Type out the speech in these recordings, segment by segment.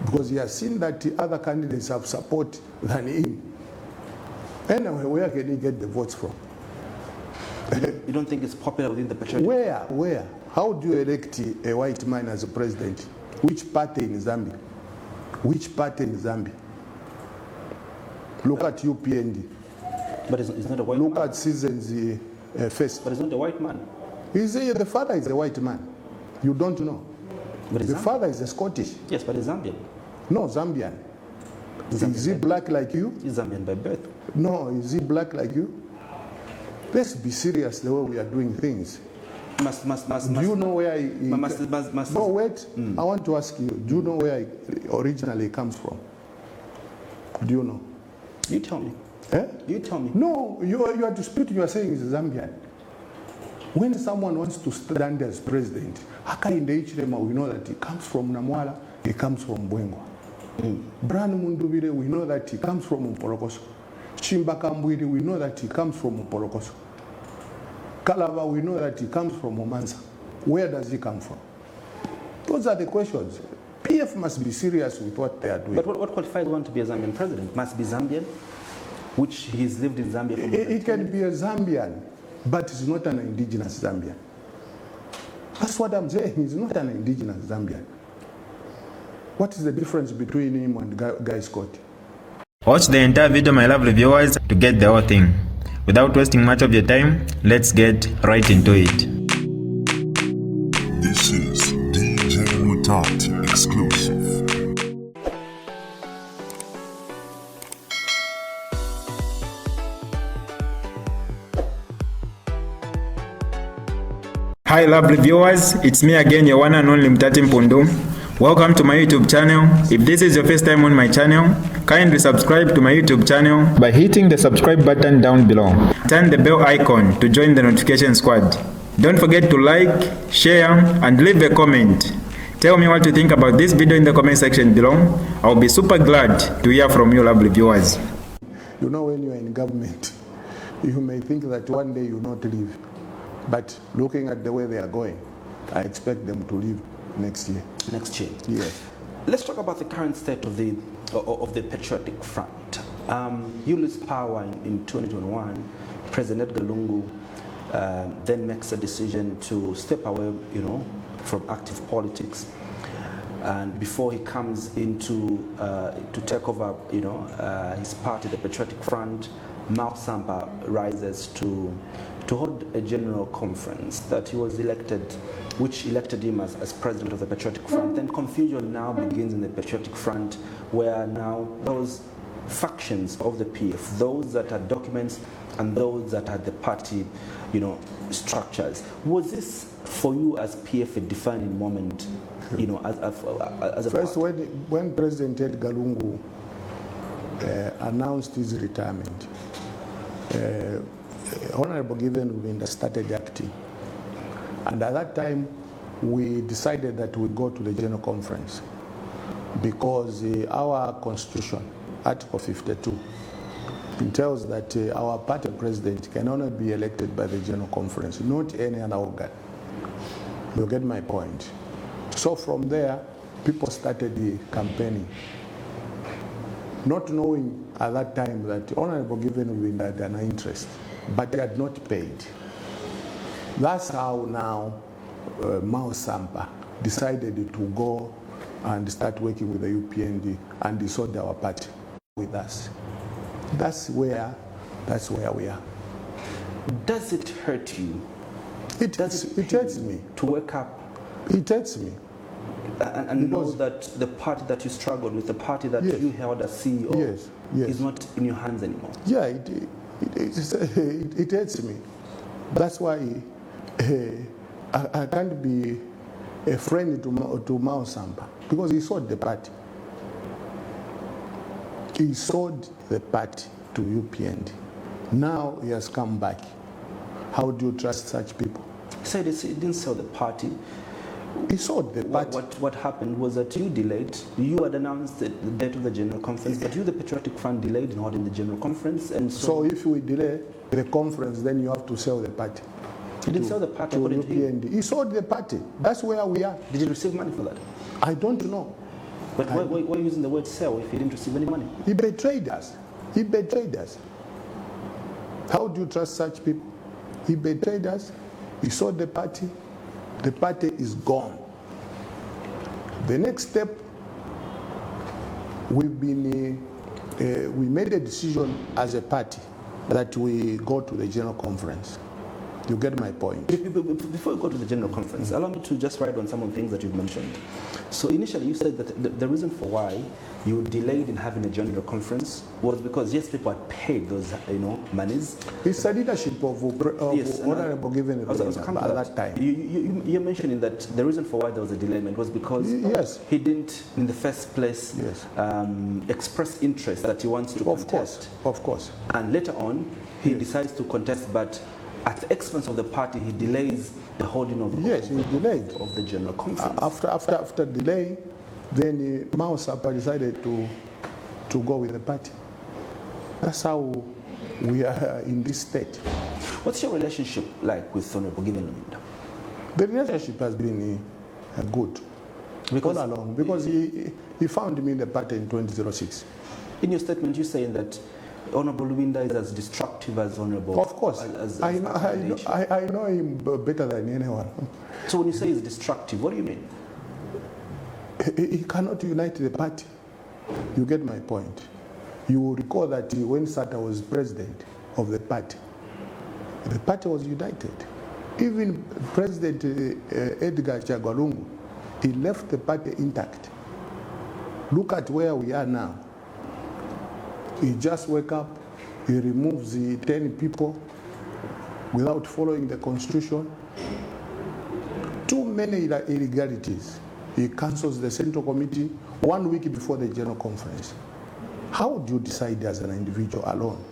because he has seen that the other candidates have support than him. Anyway, where can he get the votes from? You don't think it's popular within the patriotic? Where? How do you elect a white man as a president? Which party in Zambia? Which party in Zambia? Look at UPND. But it's not a white man. Look at Citizens First. But it's not a white man. The father is a white man. You don't know. But the father is a Scottish. Yes, but he's Zambian. No, Zambian. Is he black like you? He's Zambian by birth. No, is he black like you? Let's be serious the way we are doing things. Do you know where he... No, wait. I want to ask you, do you know where he originally comes from? Do you know? You tell me. Eh? You tell me. No, you are disputing, you are saying he's Zambian. When someone wants to stand as president, Haka in the Ichirema, we know that he comes from Namwala, he comes from Bwengwa. Bran Mundubire, we know that he comes from Mporokoso. Chimbakambwiri, we know that he comes from Mporokoso. Kalava, we know that he comes from Omansa. Where does he come from? Those are the questions. PF must be serious with what they are doing. But what qualifies one to be a Zambian president? Must be Zambian, which he's lived in Zambia for It can be a Zambian, but it's not an indigenous Zambian. That's what I'm saying. He's not an indigenous Zambian. What is the difference between him and Guy Scott? Watch the entire video, my lovely viewers, to get the whole thing. Without wasting much of your time, let's get right into it. This is DJ Mutati exclusive. Hi lovely viewers, it's me again, your one and only Mutati Mpundu. Welcome to my YouTube channel. If this is your first time on my channel, kindly subscribe to my YouTube channel by hitting the subscribe button down below. Turn the bell icon to join the notification squad. Don't forget to like, share, and leave a comment. Tell me what you think about this video in the comment section below. I'll be super glad to hear from you lovely viewers. You know, when you're in government, you may think that one day you'll not leave. But looking at the way they are going, I expect them to leave next year. Next year? Yes. Let's talk about the current state of the Patriotic Front. You lose power in 2021. President Edgar Lungu then makes a decision to step away, from active politics. And before he comes into to take over, his party, the Patriotic Front, Mao Sampa rises to hold a general conference that he was elected, which elected him as president of the Patriotic Front. Then confusion now begins in the Patriotic Front, where now those factions of the PF, those that are documents and those that are the party, structures. Was this for you as PF a defining moment, as a First, when President Edgar Lungu announced his retirement, Honorable Given Lubinda started acting. And at that time, we decided that we go to the General Conference because our Constitution, Article 52, it tells that our party president can only be elected by the General Conference, not any other organ. You get my point. So from there, people started the campaigning, not knowing at that time that Honorable Given Lubinda had an interest, but he had not paid. That's how now Mao Sampa decided to go and start working with the UPND and dissolve our party with us. That's where we are. Does it hurt you? It hurts me. To wake up? It hurts me. And know that the party that you struggled with, the party that you held as CEO, is not in your hands anymore. Yeah, it hurts me. That's why I can't be a friend to Mao Sampa, because he sold the party. He sold the party to UPND. Now he has come back. How do you trust such people? He said he didn't sell the party. He sold the party. What happened was that you delayed. You had announced the date of the General Conference, but you, the Patriotic Front, delayed in holding the General Conference. And so if we delay the conference, then you have to sell the party. He didn't sell the party to according to UPND. He sold the party. That's where we are. Did you receive money for that? I don't know. But why using the word sell if he didn't receive any money? He betrayed us. He betrayed us. How do you trust such people? He betrayed us. He sold the party. The party is gone. The next step, we made a decision as a party that we go to the general conference. You get my point? Before we go to the general conference, allow me to just write on some of the things that you've mentioned. So initially you said that the reason for why you delayed in having a general conference was because, yes, people had paid those, monies. It's the leadership of Yes, Honorable Given at that time. You're mentioning that the reason for why there was a delayment was because Yes. he didn't, in the first place, Yes. express interest that he wants to contest. Of course. And later on, he decides to contest, but at the expense of the party, he delays the holding of Yes, he delayed. of the general conference. After delay, then Mao Sapa decided to go with the party. That's how we are in this state. What's your relationship like with Honorable Given Lubinda? The relationship has been good Because all along because he found me in the party in 2006. in your statement, you're saying that Honorable Lubinda is as destructive as Honorable. Of course, I know him better than anyone. So when you say he's destructive, what do you mean? He cannot unite the party. You get my point. You will recall that when Sata was president of the party was united. Even President Edgar Chagwalungu, he left the party intact. Look at where we are now. He just wake up, he removes the 10 people without following the constitution. Too many illegalities. He cancels the central committee 1 week before the general conference. How do you decide as an individual alone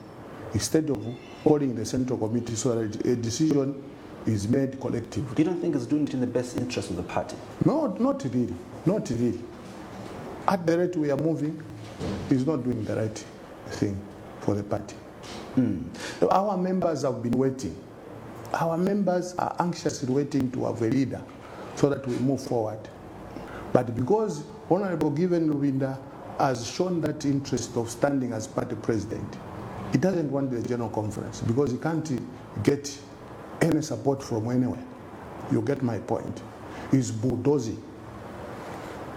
instead of holding the central committee so that a decision is made collectively? You don't think it's doing it in the best interest of the party? No, not really. Not really. At the rate we are moving, he's not doing the right thing for the party. Our members have been waiting. Our members are anxiously waiting to have a leader so that we move forward. But because Honorable Given Lubinda has shown that interest of standing as party president, he doesn't want the general conference because he can't get any support from anywhere. You get my point. He's bulldozing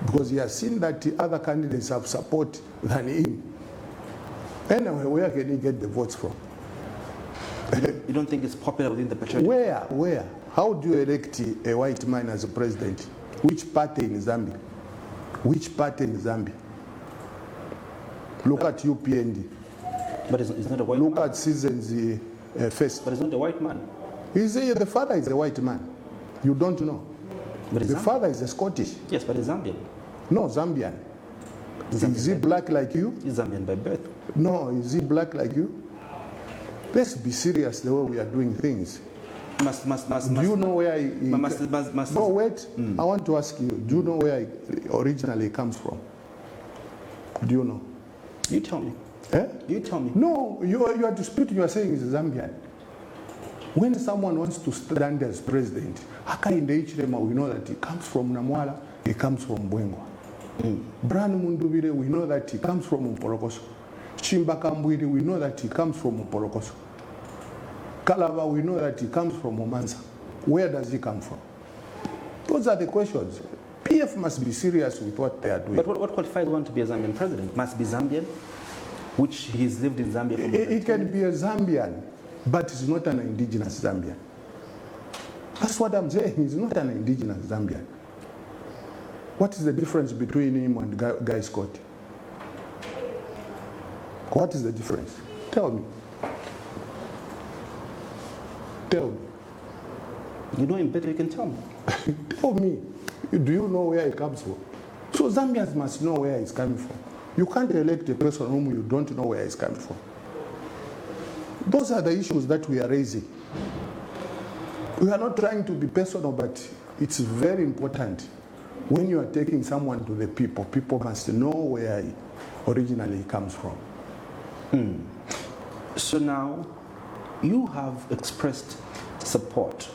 because he has seen that the other candidates have support than him. Anyway, where can he get the votes from? You don't think it's popular within the patriotic? Where? How do you elect a white man as a president? Which party in Zambia? Which party in Zambia? Look at UPND. But it's not a white Look man. at Seasons First. But it's not a white man. The father is a white man. You don't know. But it's The father is a Scottish. Yes, but it's Zambian. No, Zambian. Is he black like you? He's Zambian by birth. No, is he black like you? Let's be serious the way we are doing things. Do you know where he... No, wait. I want to ask you, do you know where he originally comes from? Do you know? You tell me. Eh? You tell me. No, you are disputing, you are saying he's Zambian. When someone wants to stand as president, Haka in the Ichirema, we know that he comes from Namwala, he comes from Bwengwa. Bran Mundubire, we know that he comes from Mporokoso. Chimbakambwiri, we know that he comes from Mporokoso. Kalava, we know that he comes from Omanza. Where does he come from? Those are the questions. PF must be serious with what they are doing. But what qualifies one to be a Zambian president? Must be Zambian, which he's lived in Zambia for It can be a Zambian, but he's not an indigenous Zambian. That's what I'm saying. He's not an indigenous Zambian. What is the difference between him and Guy Scott? What is the difference? Tell me. Tell me. You know him better, you can tell me. Tell me. Do you know where he comes from? So Zambians must know where he's coming from. You can't elect a person whom you don't know where he's coming from. Those are the issues that we are raising. We are not trying to be personal, but it's very important. When you are taking someone to the people, people must know where he originally comes from. So now, you have expressed support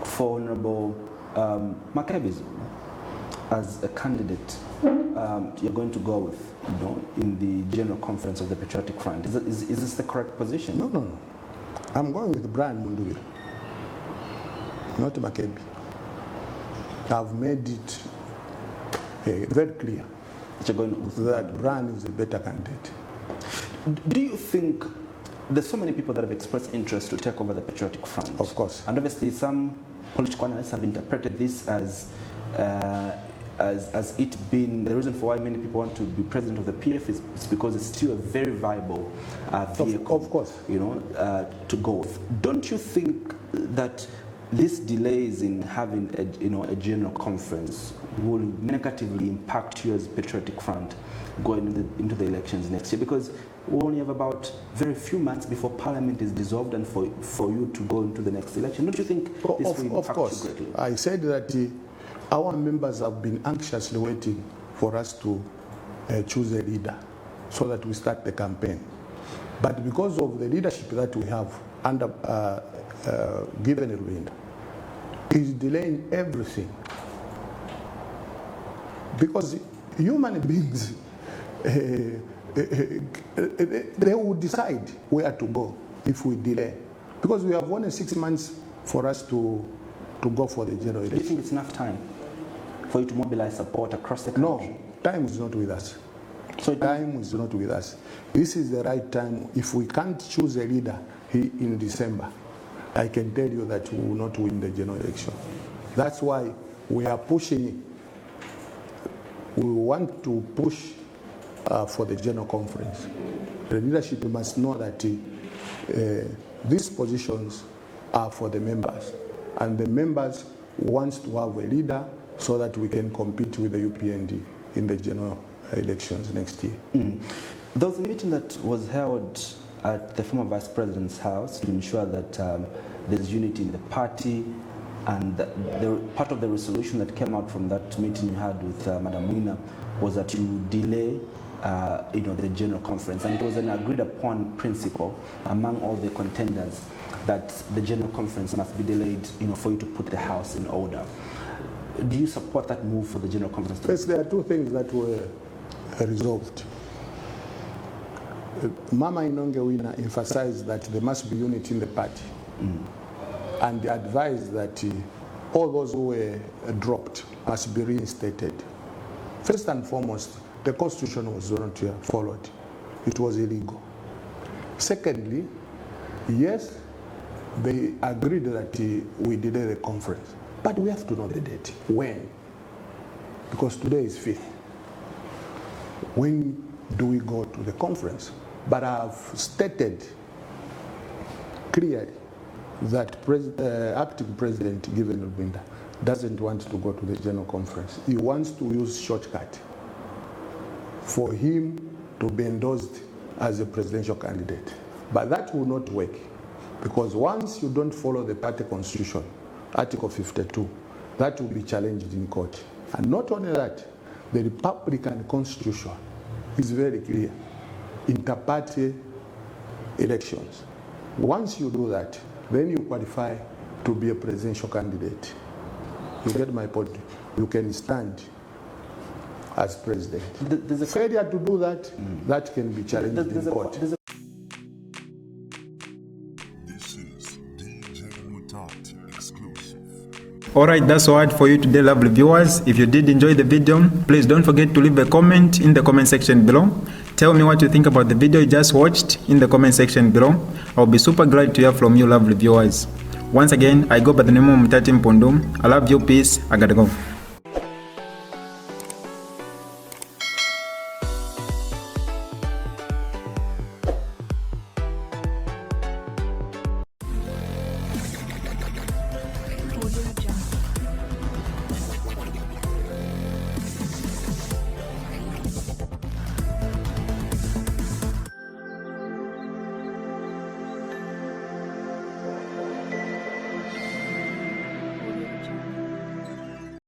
for Honorable Makebi. as a candidate you're going to go with, in the General Conference of the Patriotic Front. Is this the correct position? No. I'm going with Brian Mpundu, not Makebi. I've made it very clear That you're going with that Brian is a better candidate. Do you think there's so many people that have expressed interest to take over the Patriotic Front? Of course. And obviously some political analysts have interpreted this as it being the reason for why many people want to be president of the PF is because it's still a very viable vehicle, of course, to go with. Don't you think that these delays in having a general conference will negatively impact you as Patriotic Front going into the elections next year? Because we only have about very few months before Parliament is dissolved and for you to go into the next election. Don't you think this will impact you greatly? I said that our members have been anxiously waiting for us to choose a leader so that we start the campaign. But because of the leadership that we have under given Lubinda, is delaying everything. Because human beings, they will decide where to go if we delay. Because we have only 6 months for us to go for the general election. Do you think it's enough time for you to mobilize support across the country? No, time is not with us. So time is not with us. This is the right time. If we can't choose a leader in December, I can tell you that we will not win the general election. That's why we are pushing. We want to push for the general conference. The leadership must know that these positions are for the members, and the members wants to have a leader so that we can compete with the UPND in the general elections next year. There was a meeting that was held at the former Vice President's house to ensure that there's unity in the party, and part of the resolution that came out from that meeting you had with Madam Wina was that you delay the general conference, and it was an agreed upon principle among all the contenders that the general conference must be delayed for you to put the house in order. Do you support that move for the general conference? First, there are two things that were resolved. Mama Inonge Wina emphasized that there must be unity in the party, and advised that all those who were dropped must be reinstated. First and foremost, the constitution was not followed. It was illegal. Secondly, yes, they agreed that we delay the conference, but we have to know the date. When? Because today is 5th. When do we go to the conference? But I've stated clearly that acting President Given Lubinda doesn't want to go to the general conference. He wants to use shortcut for him to be endorsed as a presidential candidate. But that will not work, because once you don't follow the party constitution, Article 52, that will be challenged in court. And not only that, the Republican Constitution is very clear. Inter-party elections. Once you do that, then you qualify to be a presidential candidate. You get my point? You can stand as president. The failure to do that, that can be challenged in court. This is DJ Mutati exclusive. Alright, that's all for you today, lovely viewers. If you did enjoy the video, please don't forget to leave a comment in the comment section below. Tell me what you think about the video you just watched in the comment section below. I'll be super glad to hear from you, lovely viewers. Once again, I go by the name of Mutati Mpundu. I love you, peace, I gotta go.